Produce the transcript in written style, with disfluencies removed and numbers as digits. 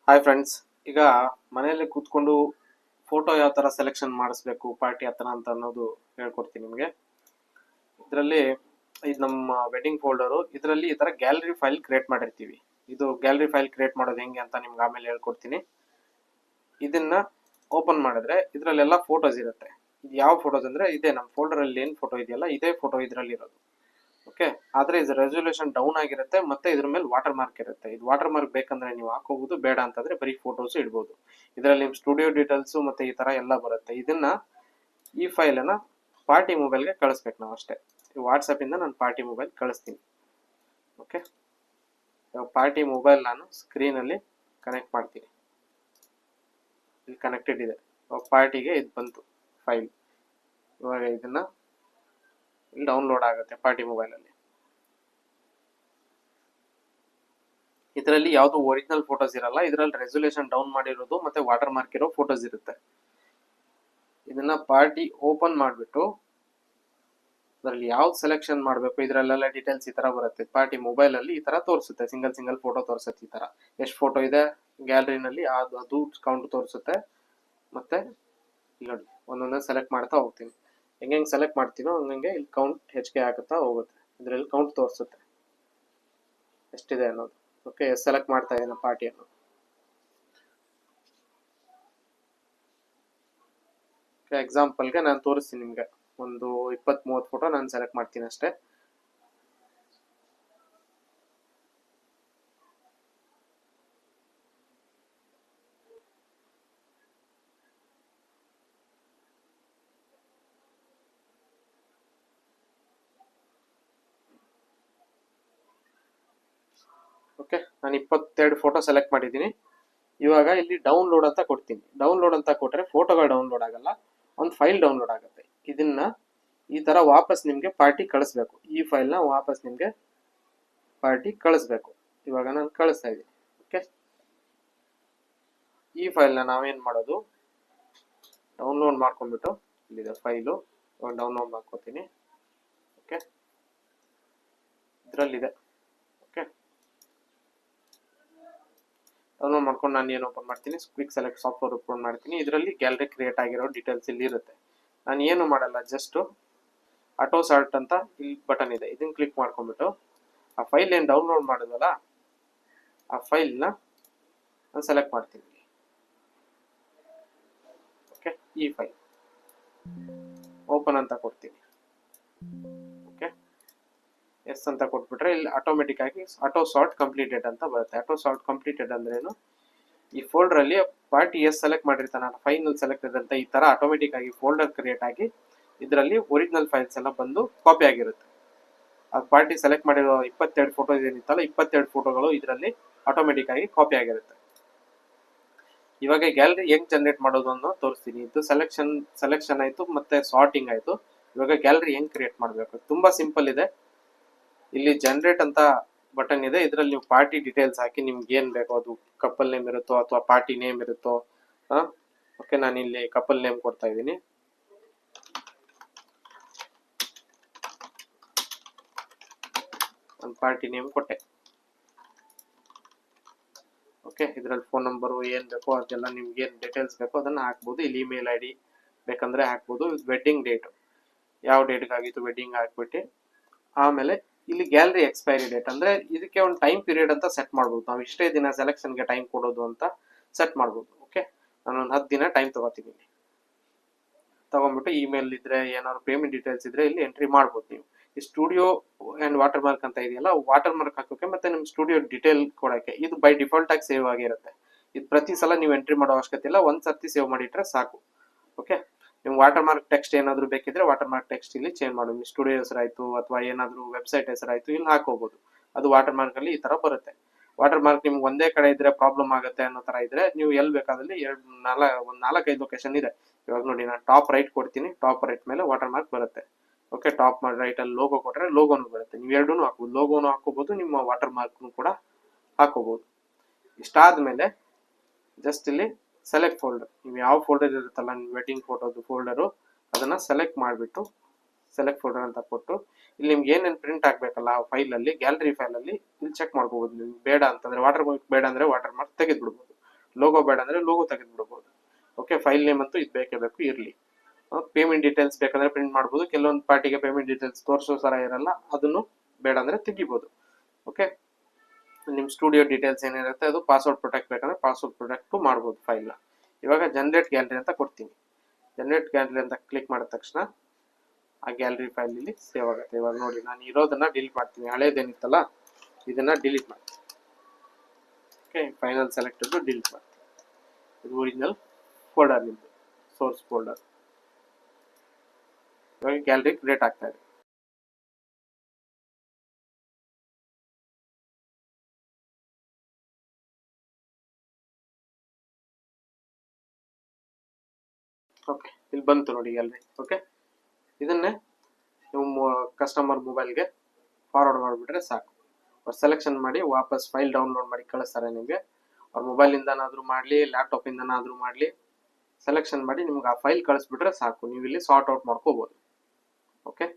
Hi friends, ಈಗ ಮನೆಯಲ್ಲಿ ಕೂತ್ಕೊಂಡು ಫೋಟೋ ಯಾವ ಥರ ಸೆಲೆಕ್ಷನ್ ಮಾಡಿಸ್ಬೇಕು ಪಾರ್ಟಿ ಹತ್ರ ಅಂತ ಅನ್ನೋದು ಹೇಳ್ಕೊಡ್ತೀನಿ ನಿಮಗೆ. ಇದರಲ್ಲಿ ಇದು ನಮ್ಮ ವೆಡ್ಡಿಂಗ್ ಫೋಲ್ಡರು. ಇದರಲ್ಲಿ ಈ ಥರ ಗ್ಯಾಲರಿ ಫೈಲ್ ಕ್ರಿಯೇಟ್ ಮಾಡಿರ್ತೀವಿ. ಇದು ಗ್ಯಾಲರಿ ಫೈಲ್ ಕ್ರಿಯೇಟ್ ಮಾಡೋದು ಹೆಂಗೆ ಅಂತ ನಿಮ್ಗೆ ಆಮೇಲೆ ಹೇಳ್ಕೊಡ್ತೀನಿ. ಇದನ್ನ ಓಪನ್ ಮಾಡಿದ್ರೆ ಇದರಲ್ಲೆಲ್ಲ ಫೋಟೋಸ್ ಇರುತ್ತೆ. ಇದು ಯಾವ ಫೋಟೋಸ್ ಅಂದರೆ ಇದೇ ನಮ್ಮ ಫೋಲ್ಡರಲ್ಲಿ ಏನು ಫೋಟೋ ಇದೆಯಲ್ಲ ಇದೇ ಫೋಟೋ ಇದರಲ್ಲಿ ಇರೋದು. ಓಕೆ, ಆದರೆ ಇದು ರೆಸೊಲ್ಯೂಷನ್ ಡೌನ್ ಆಗಿರುತ್ತೆ ಮತ್ತೆ ಇದ್ರ ಮೇಲೆ ವಾಟರ್ ಮಾರ್ಕ್ ಇರುತ್ತೆ. ಇದು ವಾಟರ್ ಮಾರ್ಕ್ ಬೇಕಂದ್ರೆ ನೀವು ಹಾಕೋಬಹುದು, ಬೇಡ ಅಂತಂದ್ರೆ ಬರೀ ಫೋಟೋಸ್ ಇಡ್ಬೋದು. ಇದರಲ್ಲಿ ನಿಮ್ಮ ಸ್ಟುಡಿಯೋ ಡೀಟೇಲ್ಸ್ ಮತ್ತೆ ಈ ತರ ಎಲ್ಲ ಬರುತ್ತೆ. ಇದನ್ನ ಈ ಫೈಲ್ ಅನ್ನ ಪಾರ್ಟಿ ಮೊಬೈಲ್ಗೆ ಕಳಿಸ್ಬೇಕು ನಾವು ಅಷ್ಟೇ. ವಾಟ್ಸಪ್ ಇಂದ ನಾನು ಪಾರ್ಟಿ ಮೊಬೈಲ್ ಕಳಿಸ್ತೀನಿ. ಓಕೆ, ಪಾರ್ಟಿ ಮೊಬೈಲ್ ನಾನು ಸ್ಕ್ರೀನ್ ಅಲ್ಲಿ ಕನೆಕ್ಟ್ ಮಾಡ್ತೀನಿ. ಇಲ್ಲಿ ಕನೆಕ್ಟೆಡ್ ಇದೆ, ಪಾರ್ಟಿಗೆ ಇದು ಬಂತು ಫೈಲ್. ಇವಾಗ ಇದನ್ನ ಇಲ್ಲಿ ಡೌನ್ಲೋಡ್ ಆಗುತ್ತೆ ಪಾರ್ಟಿ ಮೊಬೈಲ್ ಅಲ್ಲಿ. ಇದರಲ್ಲಿ ಯಾವುದು ಒರಿಜಿನಲ್ ಫೋಟೋಸ್ ಇರಲ್ಲ, ಇದರಲ್ಲಿ ರೆಸೊಲ್ಯೂಷನ್ ಡೌನ್ ಮಾಡಿರೋದು ಮತ್ತೆ ವಾಟರ್ ಮಾರ್ಕ್ ಇರೋ ಫೋಟೋಸ್ ಇರುತ್ತೆ. ಇದನ್ನ ಪಾರ್ಟಿ ಓಪನ್ ಮಾಡಿಬಿಟ್ಟು ಇದರಲ್ಲಿ ಯಾವ್ದು ಸೆಲೆಕ್ಷನ್ ಮಾಡಬೇಕು ಇದರಲ್ಲೆಲ್ಲ ಡೀಟೇಲ್ಸ್ ಈ ತರ ಬರುತ್ತೆ. ಪಾರ್ಟಿ ಮೊಬೈಲ್ ಅಲ್ಲಿ ಈ ತರ ತೋರಿಸುತ್ತೆ, ಸಿಂಗಲ್ ಫೋಟೋ ತೋರಿಸುತ್ತೆ. ಈ ತರ ಎಷ್ಟು ಫೋಟೋ ಇದೆ ಗ್ಯಾಲರಿನಲ್ಲಿ ಅದು ಕೌಂಟ್ ತೋರಿಸುತ್ತೆ. ಮತ್ತೆ ಇಲ್ಲಿ ನೋಡಿ ಒಂದೊಂದೇ ಸೆಲೆಕ್ಟ್ ಮಾಡ್ತಾ ಹೋಗ್ತೀನಿ. ಹೆಂಗೆ ಸೆಲೆಕ್ಟ್ ಮಾಡ್ತೀನೋ ಹಂಗೆ ಇಲ್ಲಿ ಕೌಂಟ್ ಹೆಚ್ಚಿಗೆ ಆಗುತ್ತಾ ಹೋಗುತ್ತೆ. ಇದರಲ್ಲಿ ಕೌಂಟ್ ತೋರಿಸುತ್ತೆ ಎಷ್ಟಿದೆ ಅನ್ನೋದು. ಓಕೆ, ಸೆಲೆಕ್ಟ್ ಮಾಡ್ತಾ ಇದ್ದೀನಿ ಪಾರ್ಟಿಯನ್ನು. ಎಕ್ಸಾಂಪಲ್ಗೆ ನಾನು ತೋರಿಸ್ತೀನಿ ನಿಮ್ಗೆ. ಒಂದು 20-30 ಫೋಟೋ ನಾನು ಸೆಲೆಕ್ಟ್ ಮಾಡ್ತೀನಿ ಅಷ್ಟೇ. ಓಕೆ, ನಾನು 22 ಫೋಟೋ ಸೆಲೆಕ್ಟ್ ಮಾಡಿದ್ದೀನಿ. ಇವಾಗ ಇಲ್ಲಿ ಡೌನ್ಲೋಡ್ ಅಂತ ಕೊಡ್ತೀನಿ. ಡೌನ್ಲೋಡ್ ಅಂತ ಕೊಟ್ಟರೆ ಫೋಟೋಗಳು ಡೌನ್ಲೋಡ್ ಆಗಲ್ಲ, ಒಂದು ಫೈಲ್ ಡೌನ್ಲೋಡ್ ಆಗುತ್ತೆ. ಇದನ್ನ ಈ ತರ ವಾಪಸ್ ನಿಮ್ಗೆ ಪಾರ್ಟಿ ಕಳಿಸ್ಬೇಕು. ಈ ಫೈಲ್ನ ವಾಪಸ್ ನಿಮ್ಗೆ ಪಾರ್ಟಿ ಕಳಿಸ್ಬೇಕು. ಇವಾಗ ನಾನು ಕಳಿಸ್ತಾ ಇದ್ದೀನಿ. ಓಕೆ, ಈ ಫೈಲ್ನ ನಾವೇನ್ ಮಾಡೋದು, ಡೌನ್ಲೋಡ್ ಮಾಡ್ಕೊಂಡ್ಬಿಟ್ಟು ಇಲ್ಲಿದೆ ಫೈಲು, ಡೌನ್ಲೋಡ್ ಮಾಡ್ಕೋತೀನಿ. ಓಕೆ, ಇದರಲ್ಲಿದೆ. ಓಕೆ, ಡೌನ್ಲೋಡ್ ಮಾಡ್ಕೊಂಡು ನಾನು ಏನು ಓಪನ್ ಮಾಡ್ತೀನಿ, ಕ್ವಿಕ್ ಸೆಲೆಕ್ಟ್ ಸಾಫ್ಟ್ವೇರ್ ಓಪನ್ ಮಾಡ್ತೀನಿ. ಇದರಲ್ಲಿ ಗ್ಯಾಲರಿ ಕ್ರಿಯೇಟ್ ಆಗಿರೋ ಡೀಟೇಲ್ಸ್ ಇಲ್ಲಿ ಇರುತ್ತೆ. ನಾನು ಏನು ಮಾಡಲ್ಲ, ಜಸ್ಟ್ ಆಟೋ ಸಾರ್ಟ್ ಅಂತ ಇಲ್ಲಿ ಬಟನ್ ಇದೆ, ಇದನ್ನ ಕ್ಲಿಕ್ ಮಾಡ್ಕೊಂಡ್ಬಿಟ್ಟು ಆ ಫೈಲ್ ಏನು ಡೌನ್ಲೋಡ್ ಮಾಡಿದ್ವಲ್ಲ ಆ ಫೈಲ್ನ ನಾನು ಸೆಲೆಕ್ಟ್ ಮಾಡ್ತೀನಿ. ಓಕೆ, ಈ ಫೈಲ್ ಓಪನ್ ಅಂತ ಕೊಡ್ತೀನಿ. ಓಕೆ, ಎಸ್ ಅಂತ ಕೊಟ್ಬಿಟ್ರೆ ಇಲ್ಲಿ ಆಟೋಮೆಟಿಕ್ ಆಗಿ ಆಟೋ ಸಾರ್ಟ್ ಕಂಪ್ಲೀಟೆಡ್ ಅಂತ ಬರುತ್ತೆ. ಆಟೋ ಸಾರ್ಟ್ ಕಂಪ್ಲೀಟೆಡ್ ಅಂದ್ರೇನು, ಈ ಫೋಲ್ಡರ್ ಅಲ್ಲಿ ಪಾರ್ಟಿ ಎಸ್ ಸೆಲೆಕ್ಟ್ ಮಾಡಿರ್ತಾನೆ ಫೈನಲ್ ಸೆಲೆಕ್ಟ್ ಅಂತ ಈ ತರ ಆಟೋಮೆಟಿಕ್ ಆಗಿ ಫೋಲ್ಡರ್ ಕ್ರಿಯೇಟ್ ಆಗಿ ಇದರಲ್ಲಿ ಒರಿಜಿನಲ್ ಫೈಲ್ಸ್ ಎಲ್ಲ ಬಂದು ಕಾಪಿ ಆಗಿರುತ್ತೆ. ಆ ಪಾರ್ಟಿ ಸೆಲೆಕ್ಟ್ ಮಾಡಿರೋ 22 ಫೋಟೋ ಏನಿತ್ತಲ್ಲ 22 ಫೋಟೋಗಳು ಇದರಲ್ಲಿ ಆಟೋಮೆಟಿಕ್ ಆಗಿ ಕಾಪಿ ಆಗಿರುತ್ತೆ. ಇವಾಗ ಗ್ಯಾಲರಿ ಹೆಂಗ್ ಜನರೇಟ್ ಮಾಡೋದು ಅನ್ನೋ ತೋರಿಸ್ತೀನಿ. ಇದು ಸೆಲೆಕ್ಷನ್ ಆಯ್ತು ಮತ್ತೆ ಸಾರ್ಟಿಂಗ್ ಆಯ್ತು. ಇವಾಗ ಗ್ಯಾಲರಿ ಹೆಂಗ್ ಕ್ರಿಯೇಟ್ ಮಾಡಬೇಕು, ತುಂಬಾ ಸಿಂಪಲ್ ಇದೆ. ಇಲ್ಲಿ ಜನರೇಟ್ ಅಂತ ಬಟನ್ ಇದೆ, ಇದರಲ್ಲಿ ನೀವು ಪಾರ್ಟಿ ಡೀಟೇಲ್ಸ್ ಹಾಕಿ ನಿಮ್ಗೆ ಏನ್ ಬೇಕೋ, ಅದು ಕಪಲ್ ನೇಮ್ ಇರುತ್ತೋ ಅಥವಾ ಪಾರ್ಟಿ ನೇಮ್ ಇರುತ್ತೋ. ಓಕೆ, ನಾನು ಇಲ್ಲಿ ಕಪಲ್ ನೇಮ್ ಕೊಡ್ತಾ ಇದ್ದೀನಿ. ಒಂದು ಪಾರ್ಟಿ ನೇಮ್ ಕೊಟ್ಟೆ. ಓಕೆ, ಇದರಲ್ಲಿ ಫೋನ್ ನಂಬರು ಏನ್ ಬೇಕೋ ಅದೆಲ್ಲ ನಿಮ್ಗೆ ಏನ್ ಡೀಟೇಲ್ಸ್ ಬೇಕೋ ಅದನ್ನ ಹಾಕ್ಬೋದು. ಇಲ್ಲಿ ಇಮೇಲ್ ಐಡಿ ಬೇಕಂದ್ರೆ ಹಾಕ್ಬೋದು. ವೆಡ್ಡಿಂಗ್ ಡೇಟ್ ಯಾವ ಡೇಟ್ಗಾಗಿತ್ತು ವೆಡ್ಡಿಂಗ್ ಹಾಕ್ಬಿಟ್ಟು ಆಮೇಲೆ ಇಲ್ಲಿ ಗ್ಯಾಲರಿ ಎಕ್ಸ್ಪೈರಿ ಡೇಟ್ ಅಂದ್ರೆ ಇದಕ್ಕೆ ಒಂದು ಟೈಮ್ ಪೀರಿಯಡ್ ಅಂತ ಸೆಟ್ ಮಾಡ್ಬೋದು. ನಾವು ಇಷ್ಟೇ ದಿನ ಸೆಲೆಕ್ಷನ್ಗೆ ಟೈಮ್ ಕೊಡೋದು ಅಂತ ಸೆಟ್ ಮಾಡ್ಬೋದು. ಓಕೆ, ನಾನು ಒಂದು 10 ದಿನ ಟೈಮ್ ತಗೋತೀನಿ. ತಗೊಂಡ್ಬಿಟ್ಟು ಇಮೇಲ್ ಇದ್ರೆ ಏನಾದ್ರು ಪೇಮೆಂಟ್ ಡೀಟೇಲ್ಸ್ ಇದ್ರೆ ಇಲ್ಲಿ ಎಂಟ್ರಿ ಮಾಡ್ಬೋದು. ನೀವು ಈ ಸ್ಟುಡಿಯೋ ಅಂಡ್ ವಾಟರ್ ಮಾರ್ಕ್ ಅಂತ ಇದೆಯಲ್ಲ, ವಾಟರ್ ಮಾರ್ಕ್ ಹಾಕೋಕೆ ಮತ್ತೆ ನಿಮ್ ಸ್ಟುಡಿಯೋ ಡೀಟೇಲ್ ಕೊಡಕ್ಕೆ ಇದು ಬೈ ಡಿಫಾಲ್ಟ್ ಆಗಿ ಸೇವ್ ಆಗಿರುತ್ತೆ. ಇದು ಪ್ರತಿ ಸಲ ನೀವು ಎಂಟ್ರಿ ಮಾಡೋ ಅವಶ್ಯಕತೆ ಇಲ್ಲ, ಒಂದ್ ಸರ್ತಿ ಸೇವ್ ಮಾಡಿಟ್ರೆ ಸಾಕು. ಓಕೆ, ನಿಮ್ ವಾಟರ್ ಮಾರ್ಕ್ ಟೆಕ್ಸ್ಟ್ ಏನಾದ್ರು ಬೇಕಿದ್ರೆ ವಾಟರ್ ಮಾರ್ಕ್ ಟೆಕ್ಸ್ಟ್ ಇಲ್ಲಿ ಚೇಂಜ್ ಮಾಡೋದು. ಸ್ಟುಡಿಯೋ ಹೆಸರಾಯ್ತು ಅಥವಾ ಏನಾದ್ರು ವೆಬ್ಸೈಟ್ ಹೆಸರಾಯ್ತು ಇಲ್ಲಿ ಹಾಕೋಬಹುದು. ಅದು ವಾಟರ್ ಮಾರ್ಕ್ ಅಲ್ಲಿ ಈ ತರ ಬರುತ್ತೆ. ವಾಟರ್ ಮಾರ್ಕ್ ನಿಮ್ಗೆ ಒಂದೇ ಕಡೆ ಇದ್ರೆ ಪ್ರಾಬ್ಲಮ್ ಆಗುತ್ತೆ ಅನ್ನೋ ತರ ಇದ್ರೆ ನೀವು ಎಲ್ಲಿ ಬೇಕಾದಲ್ಲಿ ಒಂದ್ 4-5 ಲೊಕೇಶನ್ ಇದೆ. ಇವಾಗ ನೋಡಿ ನಾನು ಟಾಪ್ ರೈಟ್ ಕೊಡ್ತೀನಿ, ಟಾಪ್ ರೈಟ್ ಮೇಲೆ ವಾಟರ್ ಮಾರ್ಕ್ ಬರುತ್ತೆ. ಓಕೆ, ಟಾಪ್ ರೈಟ್ ಅಲ್ಲಿ ಲೋಗೋ ಕೊಟ್ರೆ ಲೋಗೋನು ಬರುತ್ತೆ. ನೀವು ಎರಡೂ ಹಾಕೋಬಹುದು, ಲೋಗೋನು ಹಾಕೋಬಹುದು, ನಿಮ್ಮ ವಾಟರ್ ಮಾರ್ಕ್ ಕೂಡ ಹಾಕೋಬಹುದು. ಇಷ್ಟಾದ್ಮೇಲೆ ಜಸ್ಟ್ ಇಲ್ಲಿ ಸೆಲೆಕ್ಟ್ ಫೋಲ್ಡರ್, ನೀವು ಯಾವ ಫೋಲ್ಡರ್ ಇರುತ್ತಲ್ಲ ವೆಡ್ಡಿಂಗ್ ಫೋಟೋದು ಫೋಲ್ಡರು ಅದನ್ನ ಸೆಲೆಕ್ಟ್ ಮಾಡಿಬಿಟ್ಟು ಸೆಲೆಕ್ಟ್ ಫೋಲ್ಡರ್ ಅಂತ ಕೊಟ್ಟು ಇಲ್ಲಿ ನಿಮ್ಗೆ ಏನೇನು ಪ್ರಿಂಟ್ ಆಗ್ಬೇಕಲ್ಲ ಆ ಫೈಲ್ ಅಲ್ಲಿ ಗ್ಯಾಲರಿ ಫೈಲ್ ಅಲ್ಲಿ ಇಲ್ಲಿ ಚೆಕ್ ಮಾಡ್ಕೋಬಹುದು. ನೀವು ಬೇಡ ಅಂತಂದ್ರೆ ವಾಟರ್ ಮಾರ್ಕ್ ಬೇಡ ಅಂದ್ರೆ ವಾಟರ್ ಮಾರ್ಕ್ ತೆಗೆದು ಬಿಡ್ಬೋದು. ಲೋಗೋ ಬೇಡ ಅಂದರೆ ಲೋಗೋ ತೆಗೆದುಬಿಡ್ಬೋದು. ಓಕೆ, ಫೈಲ್ ನೇಮ್ ಅಂತೂ ಇದು ಬೇಕೇ ಬೇಕು ಇರಲಿ. ಪೇಮೆಂಟ್ ಡೀಟೇಲ್ಸ್ ಬೇಕಂದ್ರೆ ಪ್ರಿಂಟ್ ಮಾಡ್ಬೋದು. ಕೆಲವೊಂದು ಪಾರ್ಟಿಗೆ ಪೇಮೆಂಟ್ ಡೀಟೇಲ್ಸ್ ತೋರಿಸೋ ಥರ ಇರಲ್ಲ, ಅದನ್ನು ಬೇಡ ಅಂದರೆ ತೆಗಿಬೋದು. ಓಕೆ, ನಿಮ್ಮ ಸ್ಟುಡಿಯೋ ಡೀಟೇಲ್ಸ್ ಏನಿರುತ್ತೆ ಅದು ಪಾಸ್ವರ್ಡ್ ಪ್ರೊಟೆಕ್ಟ್ ಬೇಕಂದ್ರೆ ಪಾಸ್ವರ್ಡ್ ಪ್ರೊಟೆಕ್ಟು ಮಾಡ್ಬೋದು ಫೈಲ್ನ. ಇವಾಗ ಜನರೇಟ್ ಗ್ಯಾಲರಿ ಅಂತ ಕೊಡ್ತೀನಿ. ಜನರೇಟ್ ಗ್ಯಾಲರಿ ಅಂತ ಕ್ಲಿಕ್ ಮಾಡಿದ ತಕ್ಷಣ ಆ ಗ್ಯಾಲರಿ ಫೈಲ್ ಇಲ್ಲಿ ಸೇವ್ ಆಗುತ್ತೆ. ಇವಾಗ ನೋಡಿ, ನಾನು ಇರೋದನ್ನ ಡಿಲೀಟ್ ಮಾಡ್ತೀನಿ. ಹಳೇದೇನಿತ್ತಲ್ಲ ಇದನ್ನ ಡಿಲೀಟ್ ಮಾಡ್ತೀನಿ. ಓಕೆ, ಫೈನಲ್ ಸೆಲೆಕ್ಟೆಡ್ ಡಿಲೀಟ್ ಮಾಡ್ತೀನಿ. ಇದು ಒರಿಜಿನಲ್ ಫೋಲ್ಡರ್ ನಿಮ್ಮದು, ಸೋರ್ಸ್ ಫೋಲ್ಡರ್. ಇವಾಗ ಗ್ಯಾಲರಿ ಕ್ರಿಯೇಟ್ ಆಗ್ತಾ ಇದೆ. ಓಕೆ, ಇಲ್ಲಿ ಬಂತು ನೋಡಿ ಗ್ಯಾಲರಿ. ಓಕೆ, ಇದನ್ನೇ ನೀವು ಕಸ್ಟಮರ್ ಮೊಬೈಲ್ಗೆ ಫಾರ್ವರ್ಡ್ ಮಾಡಿಬಿಟ್ರೆ ಸಾಕು. ಅವ್ರು ಸೆಲೆಕ್ಷನ್ ಮಾಡಿ ವಾಪಸ್ ಫೈಲ್ ಡೌನ್ಲೋಡ್ ಮಾಡಿ ಕಳಿಸ್ತಾರೆ ನಿಮಗೆ. ಅವ್ರ ಮೊಬೈಲಿಂದನಾದರೂ ಮಾಡಲಿ, ಲ್ಯಾಪ್ಟಾಪಿಂದನಾದರೂ ಮಾಡಲಿ, ಸೆಲೆಕ್ಷನ್ ಮಾಡಿ ನಿಮ್ಗೆ ಆ ಫೈಲ್ ಕಳಿಸ್ಬಿಟ್ರೆ ಸಾಕು. ನೀವು ಇಲ್ಲಿ ಸಾರ್ಟ್ ಔಟ್ ಮಾಡ್ಕೋಬೋದು. ಓಕೆ.